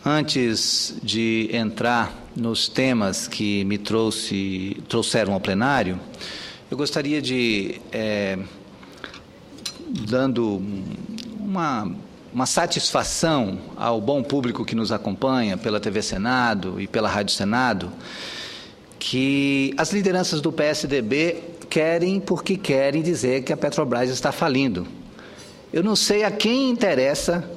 Antes de entrar nos temas que me trouxeram ao plenário, eu gostaria de, dando uma satisfação ao bom público que nos acompanha pela TV Senado e pela Rádio Senado, que as lideranças do PSDB querem porque querem dizer que a Petrobras está falindo. Eu não sei a quem interessa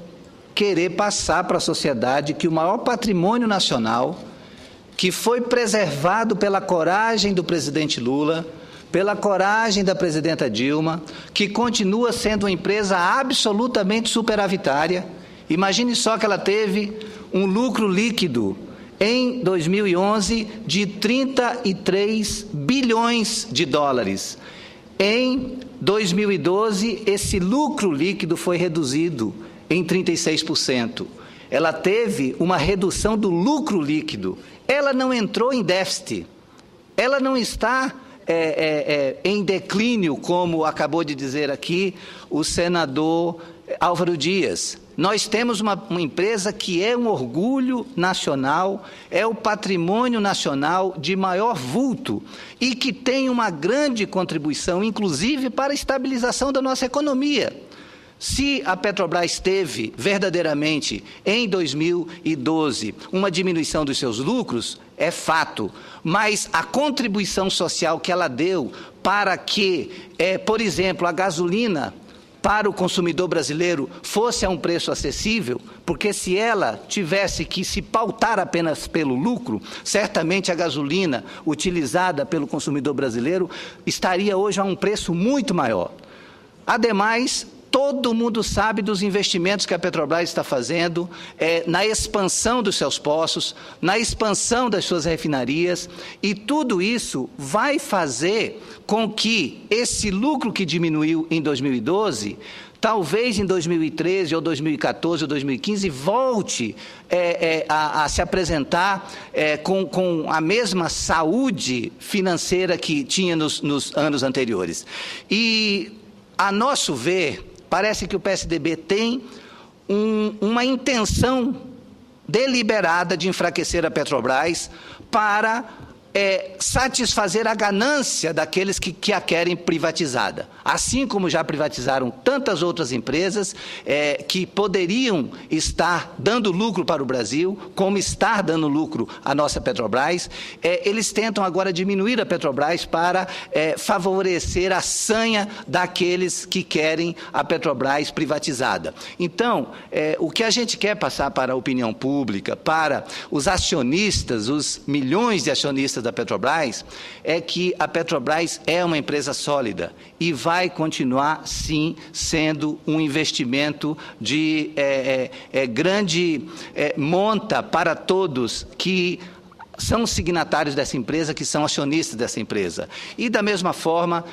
querer passar para a sociedade que o maior patrimônio nacional, que foi preservado pela coragem do presidente Lula, pela coragem da presidenta Dilma, que continua sendo uma empresa absolutamente superavitária. Imagine só que ela teve um lucro líquido em 2011 de 33 bilhões de dólares. Em 2012, esse lucro líquido foi reduzido em 36%. Ela teve uma redução do lucro líquido. Ela não entrou em déficit. Ela não está em declínio, como acabou de dizer aqui o senador Álvaro Dias. Nós temos uma empresa que é um orgulho nacional, é o patrimônio nacional de maior vulto e que tem uma grande contribuição, inclusive, para a estabilização da nossa economia. Se a Petrobras teve verdadeiramente, em 2012, uma diminuição dos seus lucros, é fato, mas a contribuição social que ela deu para que, por exemplo, a gasolina para o consumidor brasileiro fosse a um preço acessível, porque se ela tivesse que se pautar apenas pelo lucro, certamente a gasolina utilizada pelo consumidor brasileiro estaria hoje a um preço muito maior. Ademais, todo mundo sabe dos investimentos que a Petrobras está fazendo na expansão dos seus poços, na expansão das suas refinarias, e tudo isso vai fazer com que esse lucro que diminuiu em 2012, talvez em 2013, ou 2014, ou 2015, volte a se apresentar com a mesma saúde financeira que tinha nos anos anteriores. E, a nosso ver, parece que o PSDB tem uma intenção deliberada de enfraquecer a Petrobras para satisfazer a ganância daqueles que a querem privatizada. Assim como já privatizaram tantas outras empresas que poderiam estar dando lucro para o Brasil, como estar dando lucro à nossa Petrobras, eles tentam agora diminuir a Petrobras para favorecer a sanha daqueles que querem a Petrobras privatizada. Então, o que a gente quer passar para a opinião pública, para os acionistas, os milhões de acionistas da Petrobras, é que a Petrobras é uma empresa sólida e vai continuar, sim, sendo um investimento de grande monta para todos que são signatários dessa empresa, que são acionistas dessa empresa. E, da mesma forma,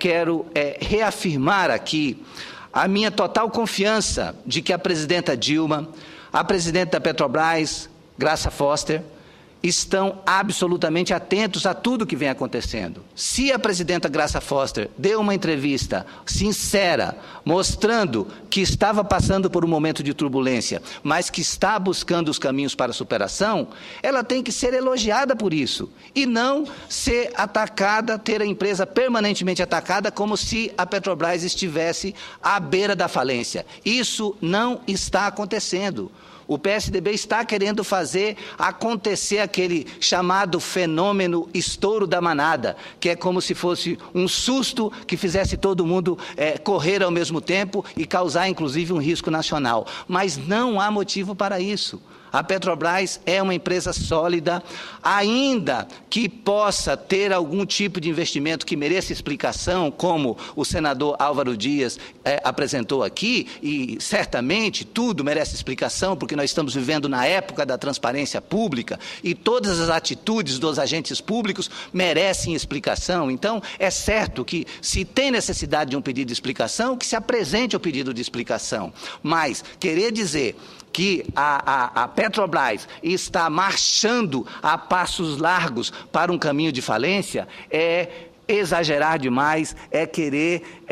quero reafirmar aqui a minha total confiança de que a presidenta Dilma, a presidente da Petrobras, Graça Foster, estão absolutamente atentos a tudo que vem acontecendo. Se a presidenta Graça Foster deu uma entrevista sincera, mostrando que estava passando por um momento de turbulência, mas que está buscando os caminhos para a superação, ela tem que ser elogiada por isso, e não ser atacada, ter a empresa permanentemente atacada, como se a Petrobras estivesse à beira da falência. Isso não está acontecendo. O PSDB está querendo fazer acontecer aquele chamado fenômeno estouro da manada, que é como se fosse um susto que fizesse todo mundo correr ao mesmo tempo e causar, inclusive, um risco nacional. Mas não há motivo para isso. A Petrobras é uma empresa sólida, ainda que possa ter algum tipo de investimento que mereça explicação, como o senador Álvaro Dias apresentou aqui, e certamente tudo merece explicação, porque nós estamos vivendo na época da transparência pública e todas as atitudes dos agentes públicos merecem explicação. Então, é certo que, se tem necessidade de um pedido de explicação, que se apresente o pedido de explicação. Mas querer dizer que a Petrobras está marchando a passos largos para um caminho de falência exagerar demais, é querer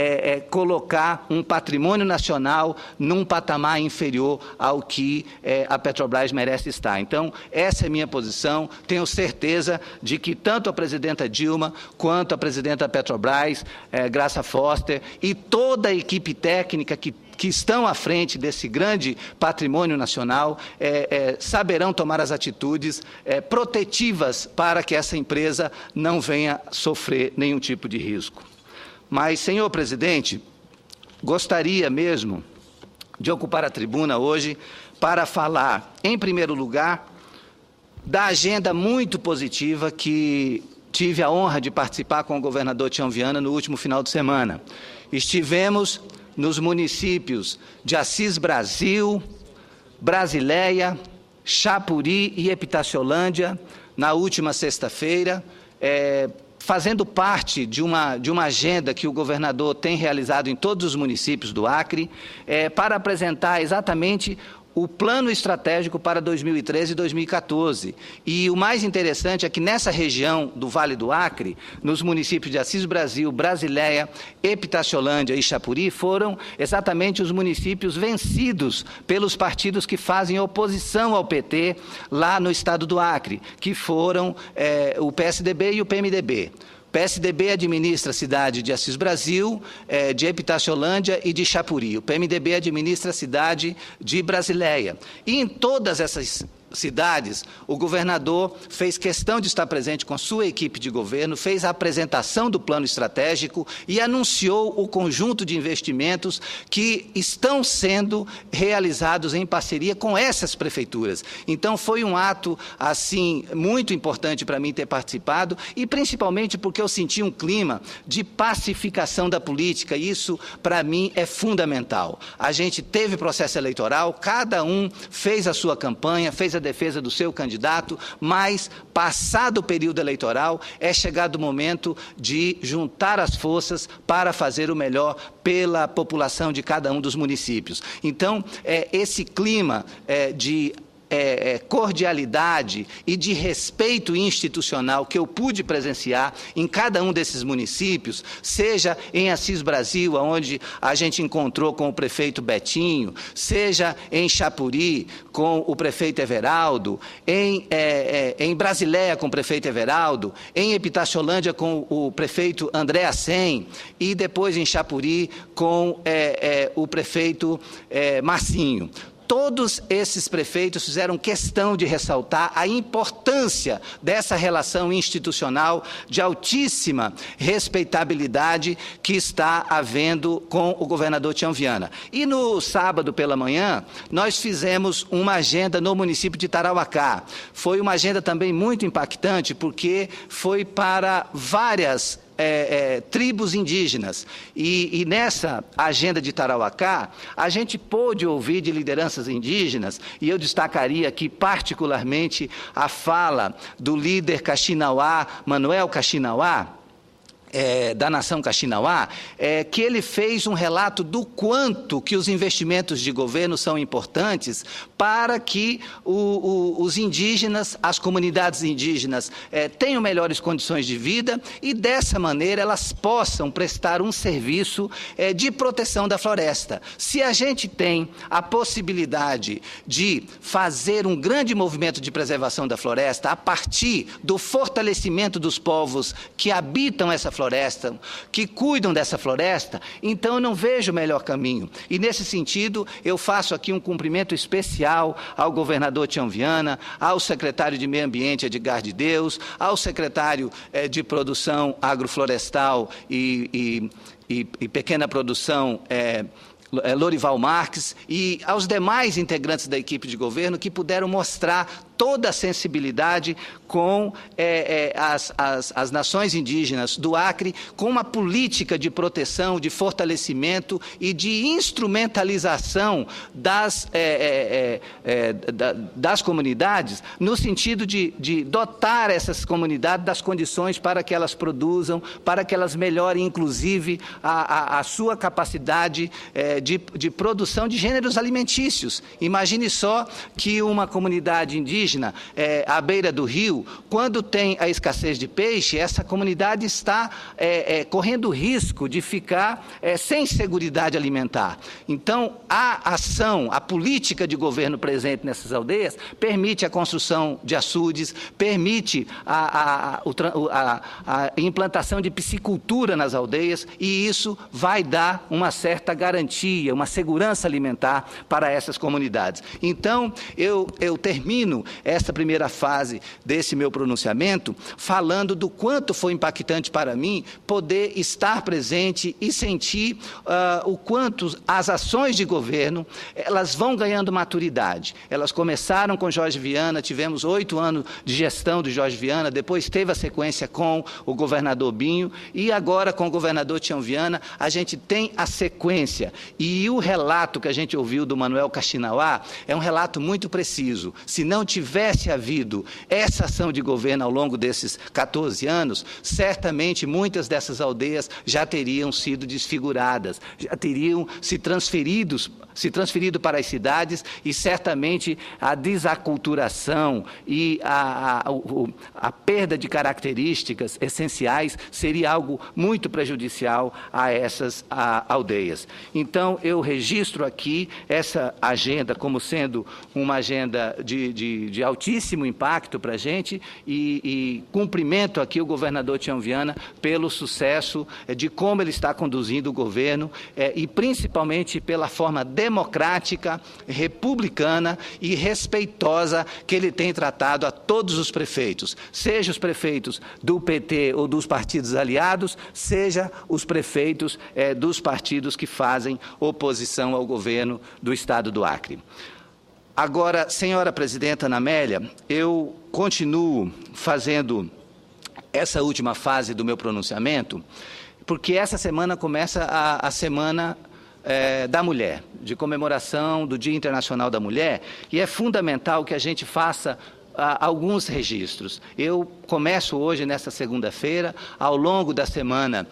colocar um patrimônio nacional num patamar inferior ao que a Petrobras merece estar. Então, essa é a minha posição. Tenho certeza de que tanto a presidenta Dilma quanto a presidenta da Petrobras, Graça Foster, e toda a equipe técnica que estão à frente desse grande patrimônio nacional, saberão tomar as atitudes protetivas para que essa empresa não venha sofrer nenhum tipo de risco. Mas, senhor presidente, gostaria mesmo de ocupar a tribuna hoje para falar, em primeiro lugar, da agenda muito positiva que tive a honra de participar com o governador Tião Viana no último final de semana. Estivemos nos municípios de Assis Brasil, Brasileia, Chapuri e Epitaciolândia, na última sexta-feira, fazendo parte de uma agenda que o governador tem realizado em todos os municípios do Acre, para apresentar exatamente o plano estratégico para 2013 e 2014. E o mais interessante é que nessa região do Vale do Acre, nos municípios de Assis Brasil, Brasileia, Epitaciolândia e Chapuri, foram exatamente os municípios vencidos pelos partidos que fazem oposição ao PT lá no estado do Acre, que foram o PSDB e o PMDB. O PSDB administra a cidade de Assis Brasil, de Epitaciolândia e de Chapuri. O PMDB administra a cidade de Brasileia. E em todas essas cidades, o governador fez questão de estar presente com a sua equipe de governo, fez a apresentação do plano estratégico e anunciou o conjunto de investimentos que estão sendo realizados em parceria com essas prefeituras. Então, foi um ato, assim, muito importante para mim ter participado e, principalmente, porque eu senti um clima de pacificação da política. Isso, para mim, é fundamental. A gente teve processo eleitoral, cada um fez a sua campanha, fez a defesa do seu candidato, mas, passado o período eleitoral, é chegado o momento de juntar as forças para fazer o melhor pela população de cada um dos municípios. Então, esse clima de cordialidade e de respeito institucional que eu pude presenciar em cada um desses municípios, seja em Assis Brasil, onde a gente encontrou com o prefeito Betinho, seja em Chapuri, com o prefeito Everaldo, em Brasileia, com o prefeito Everaldo, em Epitaciolândia, com o prefeito André Assem, e depois em Chapuri, com o prefeito Marcinho. Todos esses prefeitos fizeram questão de ressaltar a importância dessa relação institucional de altíssima respeitabilidade que está havendo com o governador Tião Viana. E no sábado pela manhã, nós fizemos uma agenda no município de Tarauacá. Foi uma agenda também muito impactante, porque foi para várias tribos indígenas. E nessa agenda de Tarauacá, a gente pôde ouvir de lideranças indígenas, e eu destacaria aqui particularmente a fala do líder Kaxinawá, Manuel Kaxinawá, da nação Kaxinawá, que ele fez um relato do quanto que os investimentos de governo são importantes para que os indígenas, as comunidades indígenas, tenham melhores condições de vida e, dessa maneira, elas possam prestar um serviço de proteção da floresta. Se a gente tem a possibilidade de fazer um grande movimento de preservação da floresta a partir do fortalecimento dos povos que habitam essa floresta, que cuidam dessa floresta, então eu não vejo o melhor caminho. E, nesse sentido, eu faço aqui um cumprimento especial ao governador Tião Viana, ao secretário de Meio Ambiente, Edgar de Deus, ao secretário de Produção Agroflorestal e Pequena Produção, Lorival Marques, e aos demais integrantes da equipe de governo que puderam mostrar toda a sensibilidade com as nações indígenas do Acre, com uma política de proteção, de fortalecimento e de instrumentalização das comunidades, no sentido de dotar essas comunidades das condições para que elas produzam, para que elas melhorem, inclusive, a sua capacidade de produção de gêneros alimentícios. Imagine só que uma comunidade indígena indígena à beira do rio, quando tem a escassez de peixe, essa comunidade está correndo risco de ficar sem seguridade alimentar. Então, a ação, a política de governo presente nessas aldeias permite a construção de açudes, permite a implantação de piscicultura nas aldeias, e isso vai dar uma certa garantia, uma segurança alimentar para essas comunidades. Então, eu termino essa primeira fase desse meu pronunciamento falando do quanto foi impactante para mim poder estar presente e sentir o quanto as ações de governo, elas vão ganhando maturidade. Elas começaram com Jorge Viana, tivemos 8 anos de gestão do Jorge Viana, depois teve a sequência com o governador Binho, e agora com o governador Tião Viana, a gente tem a sequência. E o relato que a gente ouviu do Manuel Kaxinawa é um relato muito preciso. Se não tivesse havido essa ação de governo ao longo desses 14 anos, certamente muitas dessas aldeias já teriam sido desfiguradas, já teriam se transferido para as cidades, e certamente a desaculturação e a perda de características essenciais seria algo muito prejudicial a essas aldeias. Então, eu registro aqui essa agenda como sendo uma agenda de altíssimo impacto para a gente, e cumprimento aqui o governador Tião Viana pelo sucesso de como ele está conduzindo o governo, e principalmente pela forma democrática, republicana e respeitosa que ele tem tratado a todos os prefeitos, seja os prefeitos do PT ou dos partidos aliados, seja os prefeitos dos partidos que fazem oposição ao governo do Estado do Acre. Agora, senhora presidenta Ana Amélia, eu continuo fazendo essa última fase do meu pronunciamento, porque essa semana começa a Semana da Mulher, de comemoração do Dia Internacional da Mulher, e é fundamental que a gente faça alguns registros. Eu começo hoje, nesta segunda-feira, ao longo da semana,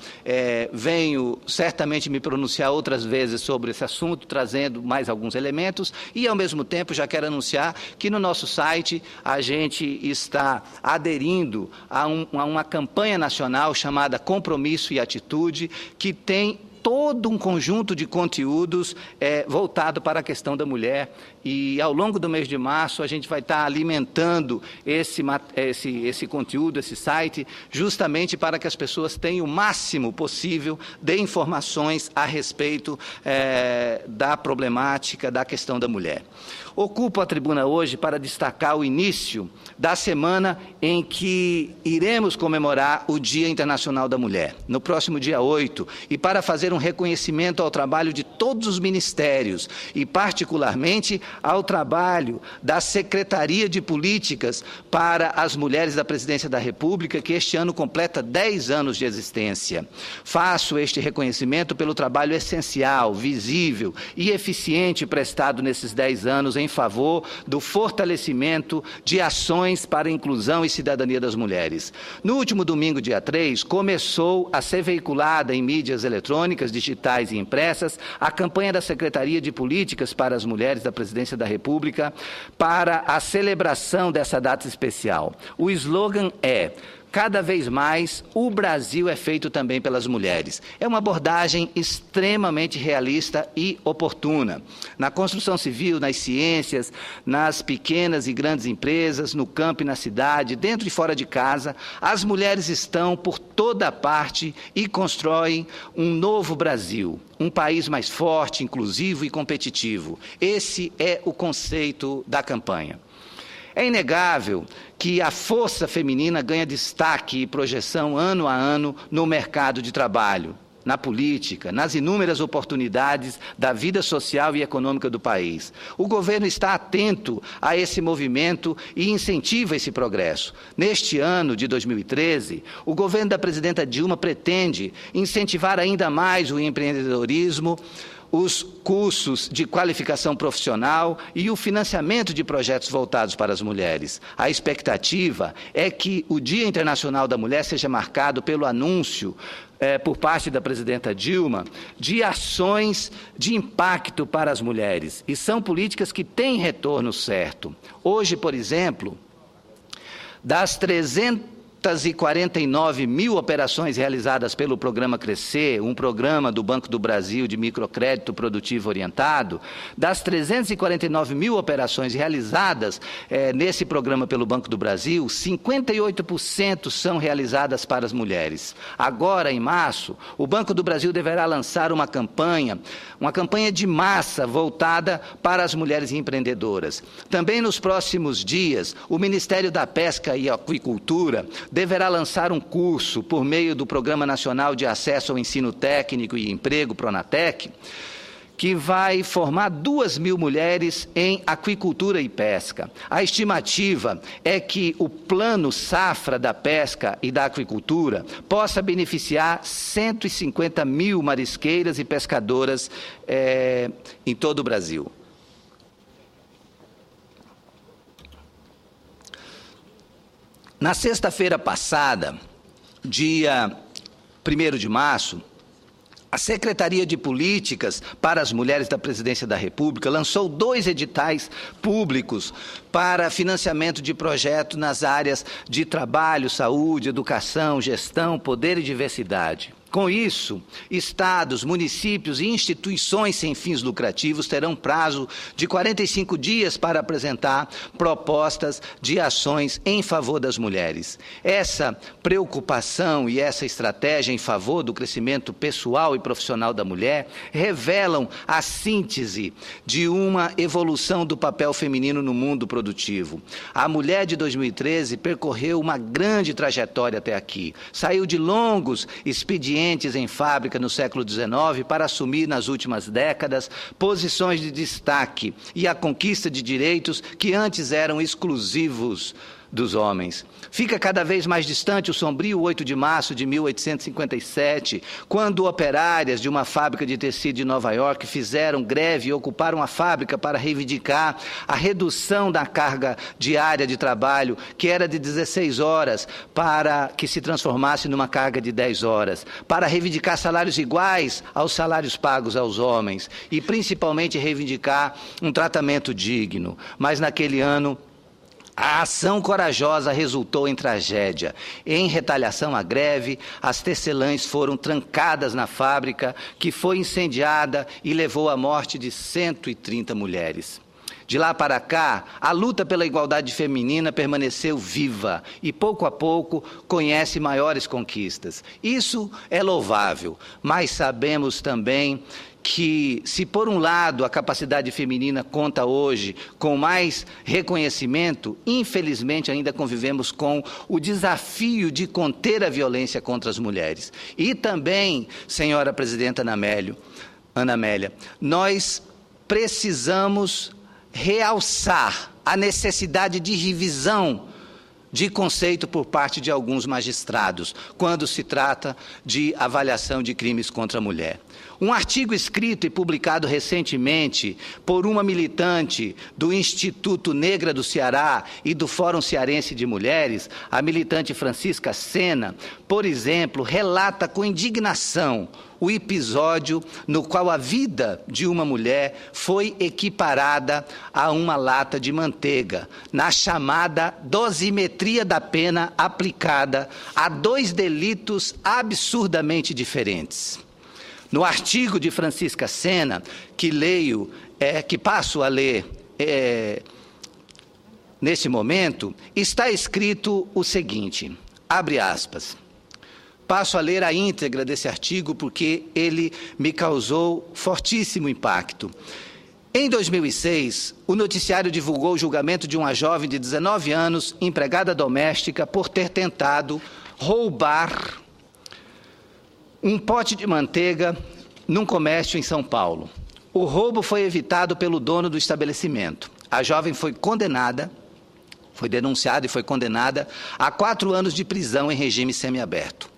venho certamente me pronunciar outras vezes sobre esse assunto, trazendo mais alguns elementos, e ao mesmo tempo já quero anunciar que no nosso site a gente está aderindo a uma campanha nacional chamada Compromisso e Atitude, que tem todo um conjunto de conteúdos voltado para a questão da mulher, e ao longo do mês de março a gente vai estar alimentando esse conteúdo, esse site, justamente para que as pessoas tenham o máximo possível de informações a respeito da problemática da questão da mulher. Ocupo a tribuna hoje para destacar o início da semana em que iremos comemorar o Dia Internacional da Mulher, no próximo dia 8, e para fazer um reconhecimento ao trabalho de todos os ministérios, e particularmente ao trabalho da Secretaria de Políticas para as Mulheres da Presidência da República, que este ano completa 10 anos de existência. Faço este reconhecimento pelo trabalho essencial, visível e eficiente prestado nesses 10 anos em favor do fortalecimento de ações para a inclusão e cidadania das mulheres. No último domingo, dia 3, começou a ser veiculada em mídias eletrônicas, digitais e impressas a campanha da Secretaria de Políticas para as Mulheres da Presidência da República para a celebração dessa data especial. O slogan é: cada vez mais, o Brasil é feito também pelas mulheres. É uma abordagem extremamente realista e oportuna. Na construção civil, nas ciências, nas pequenas e grandes empresas, no campo e na cidade, dentro e fora de casa, as mulheres estão por toda parte e constroem um novo Brasil, um país mais forte, inclusivo e competitivo. Esse é o conceito da campanha. É inegável que a força feminina ganha destaque e projeção ano a ano no mercado de trabalho, na política, nas inúmeras oportunidades da vida social e econômica do país. O governo está atento a esse movimento e incentiva esse progresso. Neste ano de 2013, o governo da presidenta Dilma pretende incentivar ainda mais o empreendedorismo, os cursos de qualificação profissional e o financiamento de projetos voltados para as mulheres. A expectativa é que o Dia Internacional da Mulher seja marcado pelo anúncio por parte da presidenta Dilma, de ações de impacto para as mulheres. E são políticas que têm retorno certo. Hoje, por exemplo, das 349 mil operações realizadas pelo Programa Crescer, um programa do Banco do Brasil de microcrédito produtivo orientado, das 349 mil operações realizadas nesse programa pelo Banco do Brasil, 58% são realizadas para as mulheres. Agora, em março, o Banco do Brasil deverá lançar uma campanha de massa voltada para as mulheres empreendedoras. Também nos próximos dias, o Ministério da Pesca e Aquicultura deverá lançar um curso por meio do Programa Nacional de Acesso ao Ensino Técnico e Emprego, Pronatec, que vai formar 2.000 mulheres em aquicultura e pesca. A estimativa é que o Plano Safra da Pesca e da Aquicultura possa beneficiar 150 mil marisqueiras e pescadoras em todo o Brasil. Na sexta-feira passada, dia 1º de março, a Secretaria de Políticas para as Mulheres da Presidência da República lançou 2 editais públicos para financiamento de projetos nas áreas de trabalho, saúde, educação, gestão, poder e diversidade. Com isso, estados, municípios e instituições sem fins lucrativos terão prazo de 45 dias para apresentar propostas de ações em favor das mulheres. Essa preocupação e essa estratégia em favor do crescimento pessoal e profissional da mulher revelam a síntese de uma evolução do papel feminino no mundo produtivo. A mulher de 2013 percorreu uma grande trajetória até aqui. Saiu de longos expedientes em fábrica no século XIX para assumir nas últimas décadas posições de destaque e a conquista de direitos que antes eram exclusivos dos homens. Fica cada vez mais distante o sombrio 8 de março de 1857, quando operárias de uma fábrica de tecido de Nova York fizeram greve e ocuparam a fábrica para reivindicar a redução da carga diária de trabalho, que era de 16 horas, para que se transformasse numa carga de 10 horas, para reivindicar salários iguais aos salários pagos aos homens e, principalmente, reivindicar um tratamento digno. Mas, naquele ano, a ação corajosa resultou em tragédia. Em retaliação à greve, as tecelãs foram trancadas na fábrica, que foi incendiada e levou à morte de 130 mulheres. De lá para cá, a luta pela igualdade feminina permaneceu viva e, pouco a pouco, conhece maiores conquistas. Isso é louvável, mas sabemos também que, se por um lado a capacidade feminina conta hoje com mais reconhecimento, infelizmente ainda convivemos com o desafio de conter a violência contra as mulheres. E também, senhora presidenta Ana Amélia, nós precisamos realçar a necessidade de revisão de conceito por parte de alguns magistrados, quando se trata de avaliação de crimes contra a mulher. Um artigo escrito e publicado recentemente por uma militante do Instituto Negra do Ceará e do Fórum Cearense de Mulheres, a militante Francisca Sena, por exemplo, relata com indignação o episódio no qual a vida de uma mulher foi equiparada a uma lata de manteiga, na chamada dosimetria da pena aplicada a 2 delitos absurdamente diferentes. No artigo de Francisca Sena, que passo a ler neste momento, está escrito o seguinte, abre aspas, passo a ler a íntegra desse artigo porque ele me causou fortíssimo impacto. Em 2006, o noticiário divulgou o julgamento de uma jovem de 19 anos, empregada doméstica, por ter tentado roubar um pote de manteiga num comércio em São Paulo. O roubo foi evitado pelo dono do estabelecimento. A jovem foi denunciada e foi condenada a 4 anos de prisão em regime semiaberto.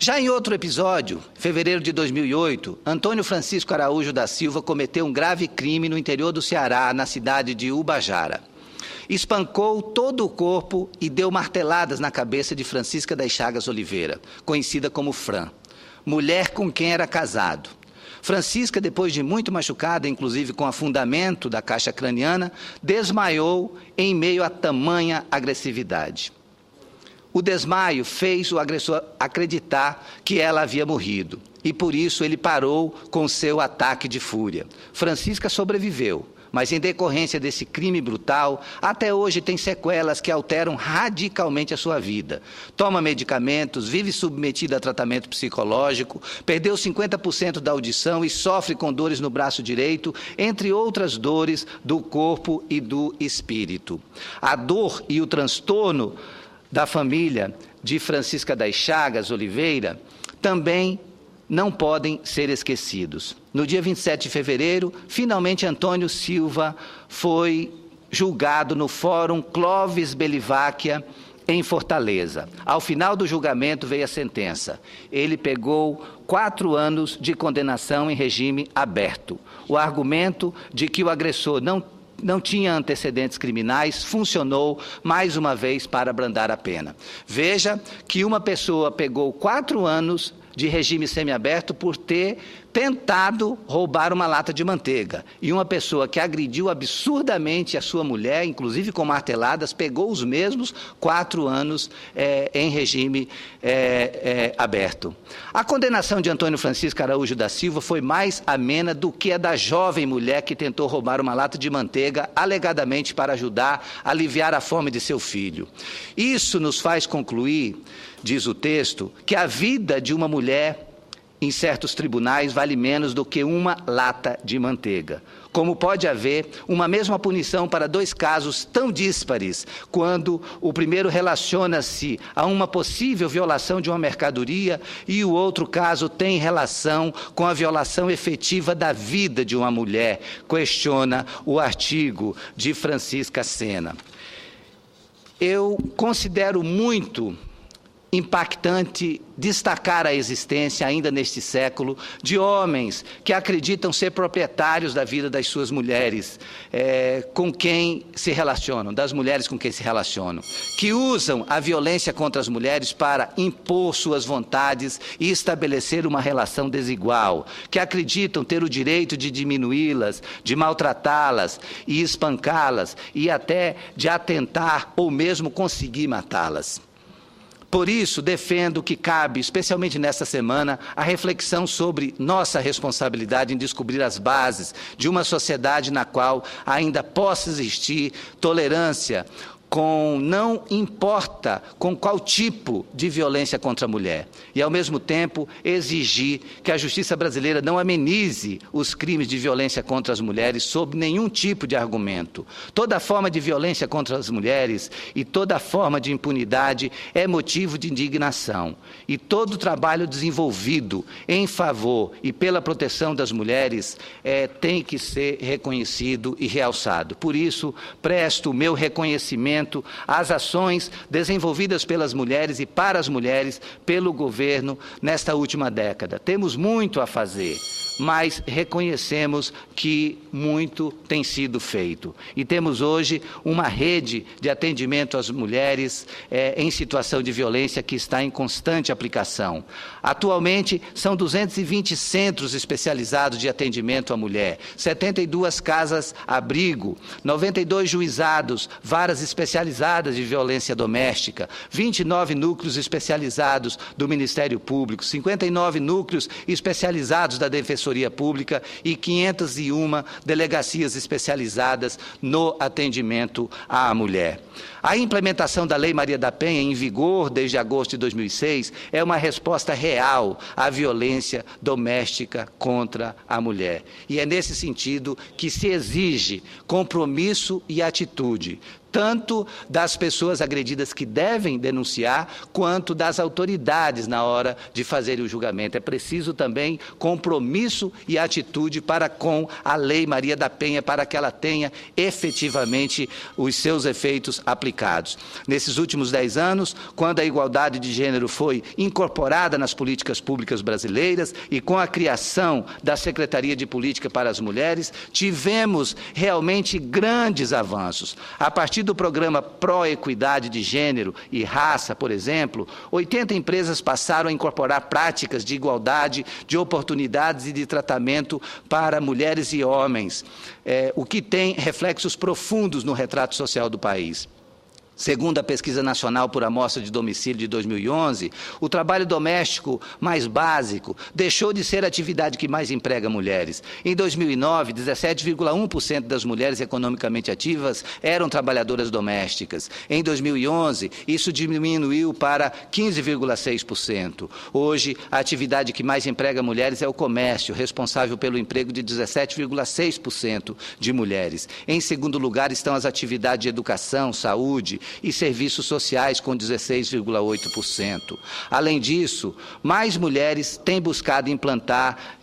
Já em outro episódio, em fevereiro de 2008, Antônio Francisco Araújo da Silva cometeu um grave crime no interior do Ceará, na cidade de Ubajara. Espancou todo o corpo e deu marteladas na cabeça de Francisca das Chagas Oliveira, conhecida como Fran, mulher com quem era casado. Francisca, depois de muito machucada, inclusive com afundamento da caixa craniana, desmaiou em meio a tamanha agressividade. O desmaio fez o agressor acreditar que ela havia morrido e, por isso, ele parou com seu ataque de fúria. Francisca sobreviveu, mas, em decorrência desse crime brutal, até hoje tem sequelas que alteram radicalmente a sua vida. Toma medicamentos, vive submetida a tratamento psicológico, perdeu 50% da audição e sofre com dores no braço direito, entre outras dores do corpo e do espírito. A dor e o transtorno da família de Francisca das Chagas Oliveira também não podem ser esquecidos. No dia 27 de fevereiro, finalmente Antônio Silva foi julgado no Fórum Clóvis Beliváquia, em Fortaleza. Ao final do julgamento veio a sentença. Ele pegou 4 anos de condenação em regime aberto. O argumento de que o agressor não tinha antecedentes criminais, funcionou mais uma vez para abrandar a pena. Veja que uma pessoa pegou 4 anos de regime semiaberto por ter tentado roubar uma lata de manteiga. E uma pessoa que agrediu absurdamente a sua mulher, inclusive com marteladas, pegou os mesmos 4 anos em regime aberto. A condenação de Antônio Francisco Araújo da Silva foi mais amena do que a da jovem mulher que tentou roubar uma lata de manteiga, alegadamente para ajudar a aliviar a fome de seu filho. Isso nos faz concluir, diz o texto, que a vida de uma mulher em certos tribunais vale menos do que uma lata de manteiga. Como pode haver uma mesma punição para 2 casos tão díspares, quando o primeiro relaciona-se a uma possível violação de uma mercadoria e o outro caso tem relação com a violação efetiva da vida de uma mulher, questiona o artigo de Francisca Sena. Eu considero muito impactante destacar a existência, ainda neste século, de homens que acreditam ser proprietários da vida das suas mulheres, com quem se relacionam, das mulheres com quem se relacionam, que usam a violência contra as mulheres para impor suas vontades e estabelecer uma relação desigual, que acreditam ter o direito de diminuí-las, de maltratá-las e espancá-las e até de atentar ou mesmo conseguir matá-las. Por isso, defendo que cabe, especialmente nesta semana, a reflexão sobre nossa responsabilidade em descobrir as bases de uma sociedade na qual ainda possa existir tolerância, não importa com qual tipo de violência contra a mulher. E, ao mesmo tempo, exigir que a justiça brasileira não amenize os crimes de violência contra as mulheres sob nenhum tipo de argumento. Toda forma de violência contra as mulheres e toda forma de impunidade é motivo de indignação. E todo o trabalho desenvolvido em favor e pela proteção das mulheres tem que ser reconhecido e realçado. Por isso, presto o meu reconhecimento às ações desenvolvidas pelas mulheres e para as mulheres pelo governo nesta última década. Temos muito a fazer, mas reconhecemos que muito tem sido feito. E temos hoje uma rede de atendimento às mulheres em situação de violência que está em constante aplicação. Atualmente, são 220 centros especializados de atendimento à mulher, 72 casas-abrigo, 92 juizados, varas especializadas de violência doméstica, 29 núcleos especializados do Ministério Público, 59 núcleos especializados da Defensoria Pública e 501 delegacias especializadas no atendimento à mulher. A implementação da Lei Maria da Penha, em vigor desde agosto de 2006, é uma resposta real à violência doméstica contra a mulher. E é nesse sentido que se exige compromisso e atitude, tanto das pessoas agredidas que devem denunciar, quanto das autoridades na hora de fazer o julgamento. É preciso também compromisso e atitude para com a Lei Maria da Penha, para que ela tenha efetivamente os seus efeitos aplicados. Nesses últimos 10 anos, quando a igualdade de gênero foi incorporada nas políticas públicas brasileiras e com a criação da Secretaria de Política para as Mulheres, tivemos realmente grandes avanços. A partir do programa Pró-Equidade de Gênero e Raça, por exemplo, 80 empresas passaram a incorporar práticas de igualdade, de oportunidades e de tratamento para mulheres e homens, o que tem reflexos profundos no retrato social do país. Segundo a Pesquisa Nacional por Amostra de Domicílio de 2011, o trabalho doméstico mais básico deixou de ser a atividade que mais emprega mulheres. Em 2009, 17,1% das mulheres economicamente ativas eram trabalhadoras domésticas. Em 2011, isso diminuiu para 15,6%. Hoje, a atividade que mais emprega mulheres é o comércio, responsável pelo emprego de 17,6% de mulheres. Em segundo lugar estão as atividades de educação, saúde e serviços sociais, com 16,8%. Além disso, mais mulheres têm buscado implantar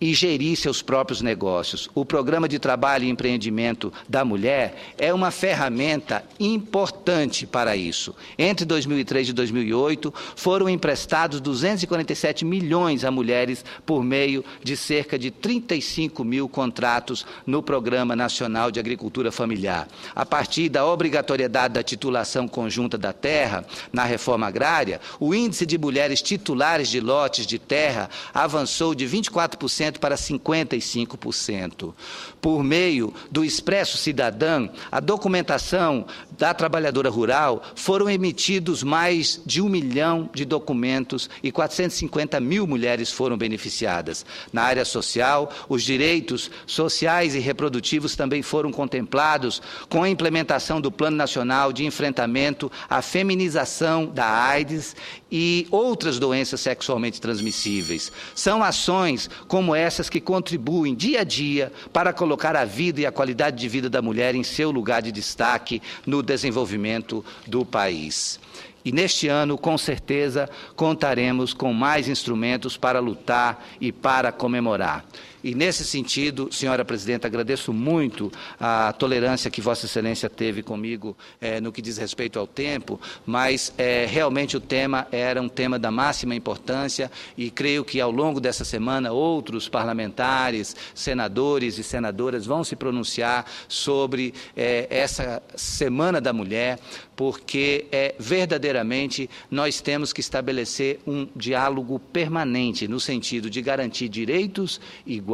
e gerir seus próprios negócios. O Programa de Trabalho e Empreendimento da Mulher é uma ferramenta importante para isso. Entre 2003 e 2008, foram emprestados 247 milhões a mulheres por meio de cerca de 35 mil contratos no Programa Nacional de Agricultura Familiar. A partir da obrigatoriedade da titulação conjunta da terra na reforma agrária, o índice de mulheres titulares de lotes de terra avançou de 24% para 55%. Por meio do Expresso Cidadã, a documentação da trabalhadora rural, foram emitidos mais de 1 milhão de documentos e 450 mil mulheres foram beneficiadas. Na área social, os direitos sociais e reprodutivos também foram contemplados com a implementação do Plano Nacional de Enfrentamento à Feminização da AIDS e outras doenças sexualmente transmissíveis. São ações como essas que contribuem dia a dia para colocar a vida e a qualidade de vida da mulher em seu lugar de destaque no desenvolvimento do país. E neste ano, com certeza, contaremos com mais instrumentos para lutar e para comemorar. E nesse sentido, senhora presidenta, agradeço muito a tolerância que Vossa Excelência teve comigo no que diz respeito ao tempo, mas realmente o tema era um tema da máxima importância e creio que ao longo dessa semana outros parlamentares, senadores e senadoras vão se pronunciar sobre essa Semana da Mulher, porque verdadeiramente nós temos que estabelecer um diálogo permanente no sentido de garantir direitos iguais,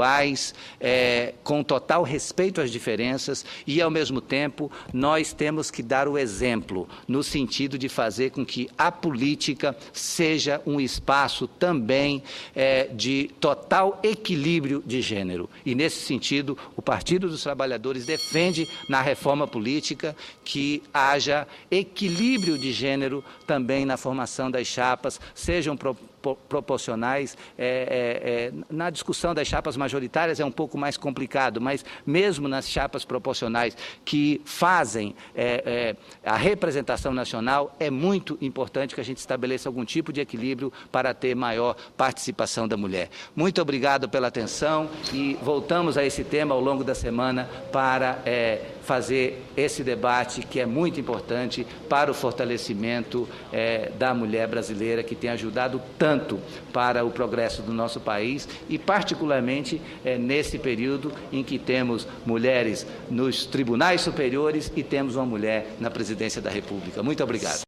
com total respeito às diferenças e, ao mesmo tempo, nós temos que dar o exemplo no sentido de fazer com que a política seja um espaço também de total equilíbrio de gênero. E, nesse sentido, o Partido dos Trabalhadores defende na reforma política que haja equilíbrio de gênero também na formação das chapas, sejam proporcionais. Na discussão das chapas majoritárias é um pouco mais complicado, mas mesmo nas chapas proporcionais que fazem a representação nacional, é muito importante que a gente estabeleça algum tipo de equilíbrio para ter maior participação da mulher. Muito obrigado pela atenção e voltamos a esse tema ao longo da semana para fazer esse debate que é muito importante para o fortalecimento da mulher brasileira, que tem ajudado tanto para o progresso do nosso país e particularmente nesse período em que temos mulheres nos tribunais superiores e temos uma mulher na presidência da República. Muito obrigado.